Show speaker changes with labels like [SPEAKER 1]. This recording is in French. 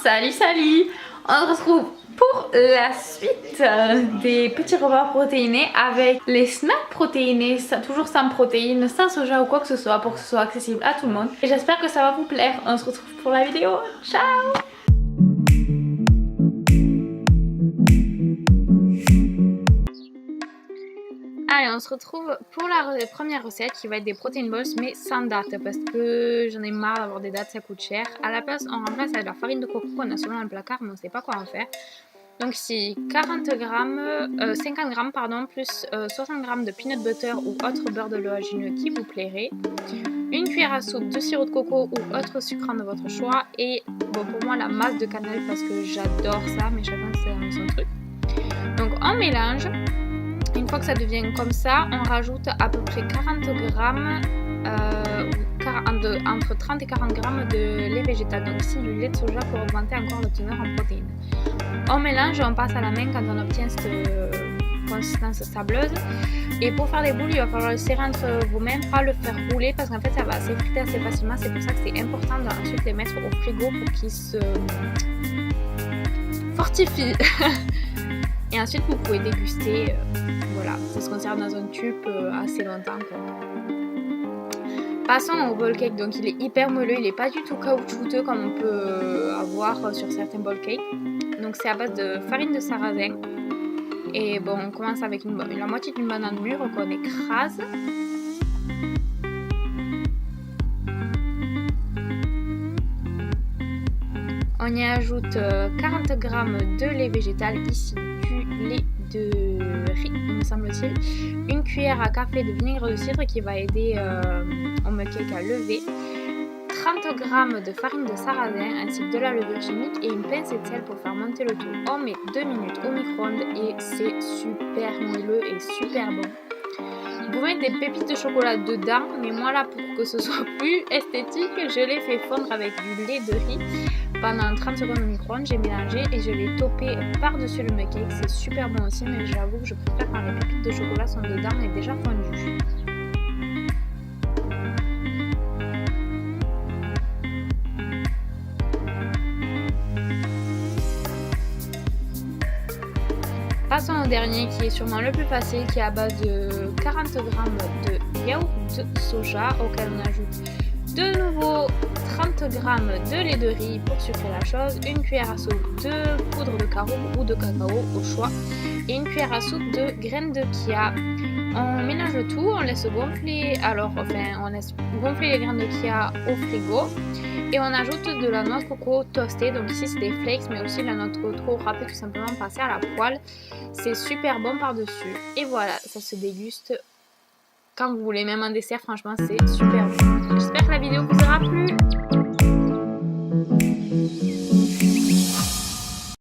[SPEAKER 1] Salut salut. On se retrouve pour la suite des petits repas protéinés avec les snacks protéinés, toujours sans protéines, sans soja ou quoi que ce soit pour que ce soit accessible à tout le monde. Et j'espère que ça va vous plaire. On se retrouve pour la vidéo. Ciao. Allez, on se retrouve pour la première recette qui va être des protein balls mais sans date parce que j'en ai marre d'avoir des dates, ça coûte cher. À la place, on remplace avec la farine de coco qu'on a souvent dans le placard mais on ne sait pas quoi en faire. Donc ici 50 g, pardon, plus 60 g de peanut butter ou autre beurre d'oléagineux qui vous plairait. Une cuillère à soupe de sirop de coco ou autre sucrant de votre choix. Et bon, pour moi la masse de cannelle parce que j'adore ça, mais chacun c'est son truc. Donc on mélange. Une fois que ça devient comme ça, on rajoute à peu près 40 g, entre 30 et 40 g de lait végétal, donc ici du lait de soja pour augmenter encore la teneur en protéines. On mélange et on passe à la main quand on obtient cette consistance sableuse. Et pour faire des boules, il va falloir le serrer entre vos mains, pas le faire rouler parce qu'en fait ça va s'effriter assez facilement. C'est pour ça que c'est important d'ensuite les mettre au frigo pour qu'ils se fortifient. Et ensuite vous pouvez déguster, voilà, ça se conserve dans un tube assez longtemps quoi. Passons au bowl cake, donc il est hyper moelleux, il n'est pas du tout caoutchouteux comme on peut avoir sur certains bowl cake. Donc c'est à base de farine de sarrasin. Et bon, on commence avec la moitié d'une banane mûre qu'on écrase. On y ajoute 40 g de lait végétal, ici du lait de riz, il me semble-t-il. Une cuillère à café de vinaigre de cidre qui va aider au mug cake à lever. 30 g de farine de sarrasin ainsi que de la levure chimique et une pincée de sel pour faire monter le tout. On met 2 minutes au micro-ondes et c'est super moelleux et super bon. Vous pouvez mettre des pépites de chocolat dedans, mais moi là pour que ce soit plus esthétique, je l'ai fait fondre avec du lait de riz pendant 30 secondes au micro-ondes, j'ai mélangé et je l'ai topé par-dessus le mug cake. C'est super bon aussi, mais j'avoue que je préfère quand les pépites de chocolat sont dedans et déjà fondues. Passons au dernier qui est sûrement le plus facile, qui est à base de 40 g de yaourt de soja auquel on ajoute de nouveau 30 g de lait de riz pour sucrer la chose, une cuillère à soupe de poudre de caroube ou de cacao au choix et une cuillère à soupe de graines de chia. On mélange le tout, on laisse gonfler, on laisse gonfler les graines de chia au frigo et on ajoute de la noix de coco toastée. Donc ici c'est des flakes mais aussi la noix de coco râpée tout simplement passée à la poêle. C'est super bon par-dessus et voilà, ça se déguste quand vous voulez, même en dessert, franchement c'est super bon. J'espère que la vidéo vous aura plu.